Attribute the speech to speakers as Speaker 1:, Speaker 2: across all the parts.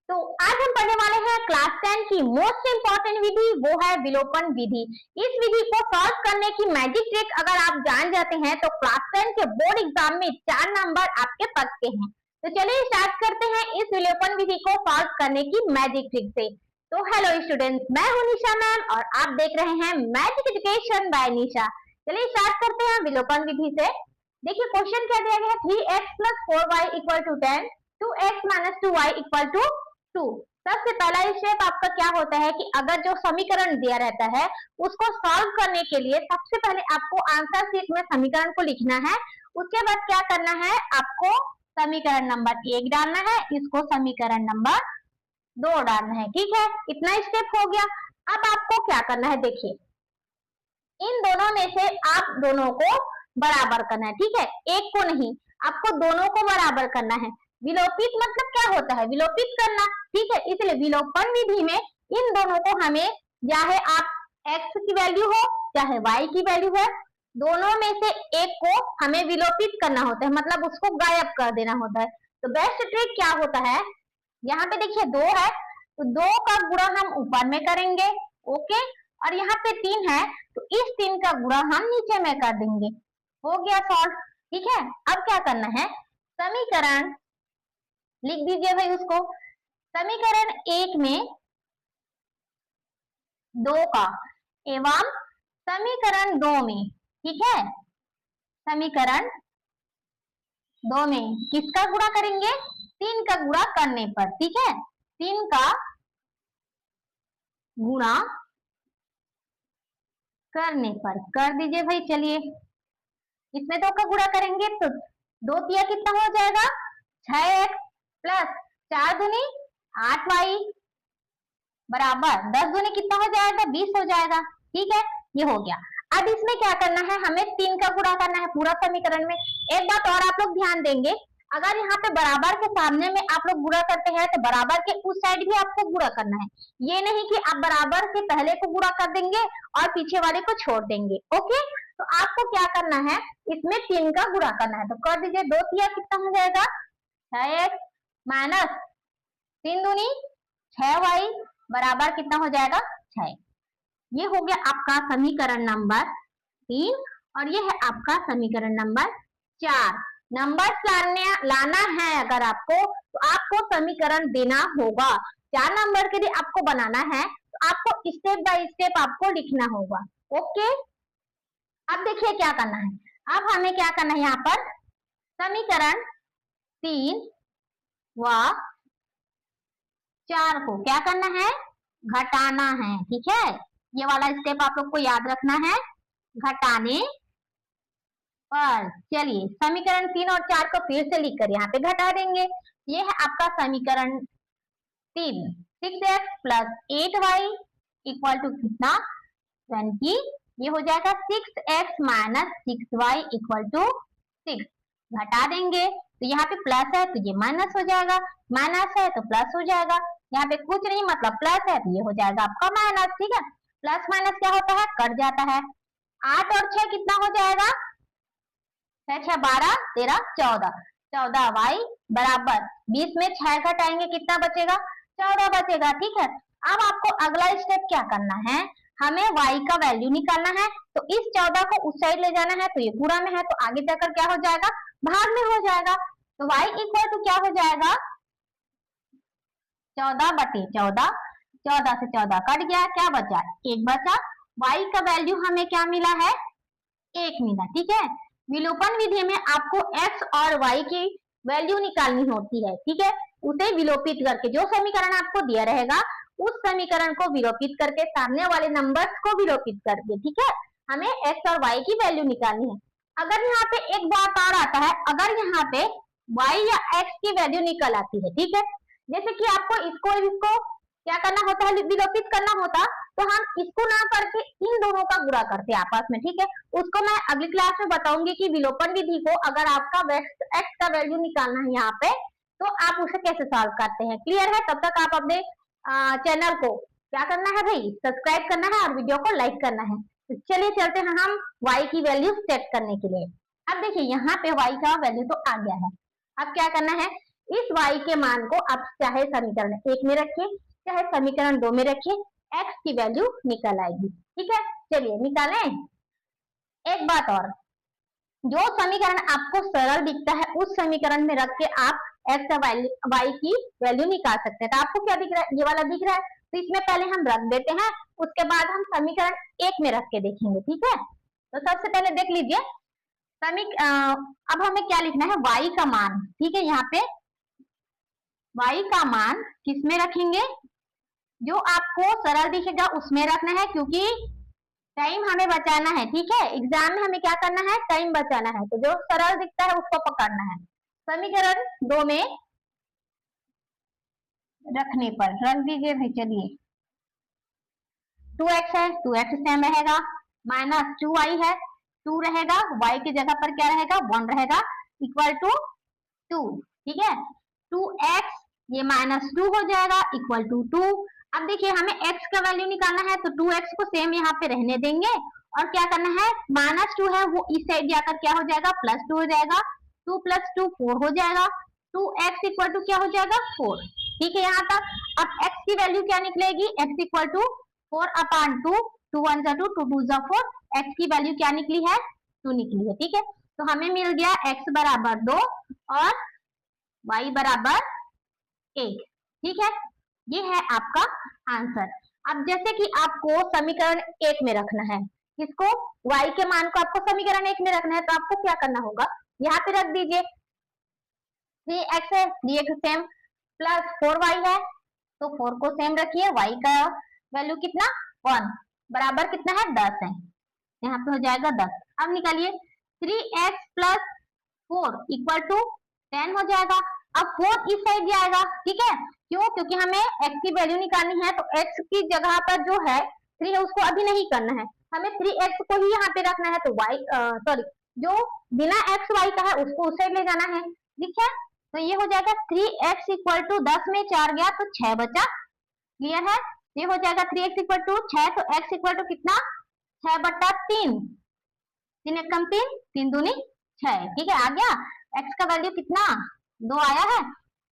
Speaker 1: तो आज हम पढ़ने वाले हैं क्लास 10 की मोस्ट इंपॉर्टेंट विधि, वो है विलोपन विधि। इस विधि को सॉल्व करने की मैजिक ट्रिक अगर आप जान जाते हैं तो क्लास 10 के बोर्ड एग्जाम में 4 नंबर आपके पक्के हैं। तो चलिए स्टार्ट करते हैं इस विलोपन विधि को सॉल्व करने की मैजिक ट्रिक से। तो हेलो स्टूडेंट्स, मैं हूं निशा मैम और आप देख रहे हैं मैजिक एजुकेशन बाय निशा। चलिए स्टार्ट करते हैं विलोपन विधि से। देखिए क्वेश्चन क्या दिया गया है, 3x + 4y = 10, 2x - 2y = 2। सबसे पहला स्टेप आपका क्या होता है कि अगर जो समीकरण दिया रहता है उसको सॉल्व करने के लिए सबसे पहले आपको आंसर शीट में समीकरण को लिखना है। उसके बाद क्या करना है, आपको समीकरण नंबर 1 डालना है, इसको समीकरण नंबर 2 डालना है। ठीक है, इतना स्टेप हो गया। अब आपको क्या करना है, देखिए इन दोनों में से आप दोनों को बराबर करना है। ठीक है, एक को नहीं, आपको दोनों को बराबर करना है। विलोपित मतलब क्या होता है, विलोपित करना। ठीक है, इसलिए विलोपन विधि में इन दोनों को हमें, चाहे आप x की वैल्यू हो चाहे y की वैल्यू है, दोनों में से एक को हमें विलोपित करना होता है, मतलब उसको गायब कर देना होता है। तो बेस्ट ट्रिक क्या होता है, यहाँ पे देखिए 2 है तो 2 का गुणा हम ऊपर में करेंगे, ओके, और यहाँ पे 3 है तो इस 3 का गुणा हम नीचे में कर देंगे। हो गया सॉल्व। ठीक है, अब क्या करना है, समीकरण लिख दीजिए भाई उसको। समीकरण 1 में 2 का एवं समीकरण 2 में, ठीक है, समीकरण 2 में किसका गुणा करेंगे, 3 का गुणा करने पर। ठीक है, 3 का गुणा करने पर कर दीजिए भाई। चलिए इसमें 2 का गुणा करेंगे तो 2 तिया कितना हो जाएगा, 6x प्लस 4 दूनी 8y बराबर 10 दूनी कितना हो जाएगा, 20 हो जाएगा। ठीक है, ये हो गया। अब इसमें क्या करना है, हमें 3 का गुणा करना है पूरा समीकरण में। एक बात और आप लोग ध्यान देंगे, अगर यहाँ पे बराबर के सामने में आप लोग गुणा करते हैं तो बराबर के उस साइड भी आपको गुणा करना है। ये नहीं कि आप बराबर के पहले को गुणा कर देंगे और पीछे वाले को छोड़ देंगे। ओके, तो आपको क्या करना है, इसमें 3 का गुणा करना है। तो कर दीजिए, 2 तिया कितना हो जाएगा, 6x माइनस 3 दूनी 6y बराबर कितना हो जाएगा, 6। ये हो गया आपका समीकरण नंबर 3 और ये है आपका समीकरण नंबर 4। नंबर्स लाना है अगर आपको तो आपको समीकरण देना होगा। 4 नंबर के लिए आपको बनाना है तो आपको स्टेप बाय स्टेप आपको लिखना होगा। ओके, अब देखिए क्या करना है, अब हमें क्या करना है, यहाँ पर समीकरण 3 व 4 को क्या करना है, घटाना है। ठीक है, ये वाला स्टेप आप लोग को याद रखना है, घटाने पर। चलिए समीकरण 3 और 4 को फिर से लिखकर यहाँ पे घटा देंगे। ये है आपका समीकरण 3, 6x plus 8y equal to कितना, 20। ये हो जाएगा 6x minus 6y equal to 6। घटा देंगे तो यहाँ पे प्लस है तो ये माइनस हो जाएगा, माइनस है तो प्लस हो जाएगा। यहाँ पे कुछ नहीं मतलब प्लस है तो ये हो जाएगा आपका माइनस। ठीक है, प्लस माइनस क्या होता है, कट जाता है। 8 और 6 कितना हो जाएगा, 6 12 13 14, 14y बराबर 20 में 6 घटाएंगे कितना बचेगा, 14 बचेगा। ठीक है, अब आपको अगला स्टेप क्या करना है, हमें y का वैल्यू निकालना है। तो इस 14 को उस साइड ले जाना है, तो ये पूरा में है तो आगे जाकर क्या हो जाएगा, भाग में हो जाएगा। तो y इक्वल टू क्या हो जाएगा, 14/14, 14 से 14 कट गया, क्या बचा, 1 बचा। y का वैल्यू हमें क्या मिला है, 1 मिला। ठीक है, विलोपन विधि में आपको x और y की वैल्यू निकालनी होती है। ठीक है, उसे विलोपित करके, जो समीकरण आपको दिया रहेगा उस समीकरण को विलोपित करके, सामने वाले नंबर्स को विलोपित करके, ठीक है, हमें x और y की वैल्यू निकालनी है। अगर यहाँ पे एक बात और आता है, अगर यहाँ पे y या x की वैल्यू निकल आती है, ठीक है, जैसे कि आपको इसको क्या करना होता है, विलोपित करना होता, तो हम इसको ना करके इन दोनों का गुणा करते आपस में। ठीक है, उसको मैं अगली क्लास में बताऊंगी कि विलोपन विधि को अगर आपका x का वैल्यू निकालना है यहाँ पे तो आप उसे कैसे सॉल्व करते हैं। क्लियर है, तब तक आप अपने चैनल को क्या करना है भाई, सब्सक्राइब करना है और वीडियो को लाइक करना है। तो चलिए चलते हैं हम y की वैल्यू सेट करने के लिए। अब देखिए यहाँ पे y का वैल्यू तो आ गया है। अब क्या करना है, इस y के मान को आप चाहे समीकरण 1 में रखिए चाहे समीकरण 2 में रखिए, x की वैल्यू निकल आएगी। ठीक है, चलिए निकालें। एक बात और, जो समीकरण आपको सरल दिखता है उस समीकरण में रख के आप x y की वैल्यू निकाल सकते हैं। तो आपको क्या दिख रहा है, ये वाला दिख रहा है, तो इसमें पहले हम रख देते हैं, उसके बाद हम समीकरण 1 में रख के देखेंगे। ठीक है, तो सबसे पहले देख लीजिए अब हमें क्या लिखना है, y का मान। ठीक है, यहाँ पे y का मान किसमें रखेंगे, जो आपको सरल दिखेगा उसमें रखना है, क्योंकि टाइम हमें बचाना है। ठीक है, एग्जाम में हमें क्या करना है, टाइम बचाना है, तो जो सरल दिखता है उसको पकड़ना है। समीकरण 2 में रखने पर रख दीजिए भाई। चलिए 2x है, 2x सेम रहेगा, माइनस 2y है, 2 रहेगा, y की जगह पर क्या रहेगा, 1 रहेगा, इक्वल टू 2। ठीक है, 2x ये माइनस 2 हो जाएगा, इक्वल टू 2। अब देखिए हमें x का वैल्यू निकालना है, तो 2x को सेम यहाँ पे रहने देंगे और क्या करना है, माइनस 2 है वो इस साइड जाकर क्या हो जाएगा, प्लस 2 हो जाएगा, 2 प्लस 2 4 हो जाएगा, 2x इक्वल टू क्या हो जाएगा, 4। ठीक है, यहाँ तक। अब x की वैल्यू क्या निकलेगी, x इक्वल टू 4 अपॉन 2, 2 1 जा 2, 2 2 जा 4, x की वैल्यू क्या निकली है, 2 निकली है। ठीक है, तो हमें मिल गया x बराबर 2 और y बराबर 1। ठीक है, ये है आपका आंसर। अब जैसे कि आपको समीकरण 1 में रखना है, किसको, y के मान को आपको समीकरण 1 में रखना है, तो आपको क्या करना होगा, यहाँ पे रख दीजिए 3x है, 3x सेम, प्लस 4y है, तो 4 को सेम रखिए, y का वैल्यू कितना 1 बराबर कितना है 10 है, यहाँ पे हो जाएगा 10। अब निकालिए 3x प्लस 4 इक्वल टू 10 हो जाएगा। अब 4 इस साइड जाएगा। ठीक है, क्यों, क्योंकि हमें x की वैल्यू निकालनी है, तो x की जगह पर जो है 3 है उसको अभी नहीं करना है, हमें 3x को ही यहाँ पे रखना है, तो y जो बिना x y का है उसको उस साइड ले जाना है। ठीक है, तो ये हो जाएगा 3x इक्वल टू 10 में 4 गया तो 6 बचा। क्लियर है, ये हो जाएगा 3x इक्वल टू 6, तो x इक्वल टू कितना 6 बटा 3, 3 एक कम 3, 3 दूनी 6। ठीक है, आ गया, x का वैल्यू कितना 2 आया है।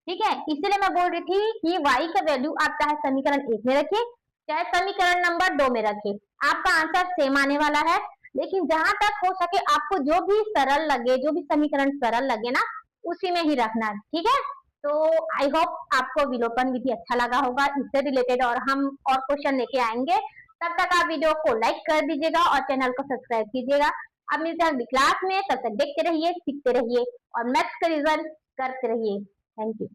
Speaker 1: ठीक है, इसीलिए मैं बोल रही थी कि y का वैल्यू आप चाहे समीकरण 1 में रखिए चाहे समीकरण नंबर 2 में रखिए, आपका आंसर सेम आने वाला है। लेकिन जहां तक हो सके आपको जो भी सरल लगे, जो भी समीकरण सरल लगे ना, उसी में ही रखना है। ठीक है, तो आई होप आपको विलोपन विधि अच्छा लगा होगा, इससे रिलेटेड और हम और क्वेश्चन लेके आएंगे। तब तक आप वीडियो को लाइक कर दीजिएगा और चैनल को सब्सक्राइब कीजिएगा। अब मिलते हैं अगली क्लास में, तब तक देखते रहिए, सीखते रहिए और मैथ्स का रिजल्ट करते रहिए। Thank you.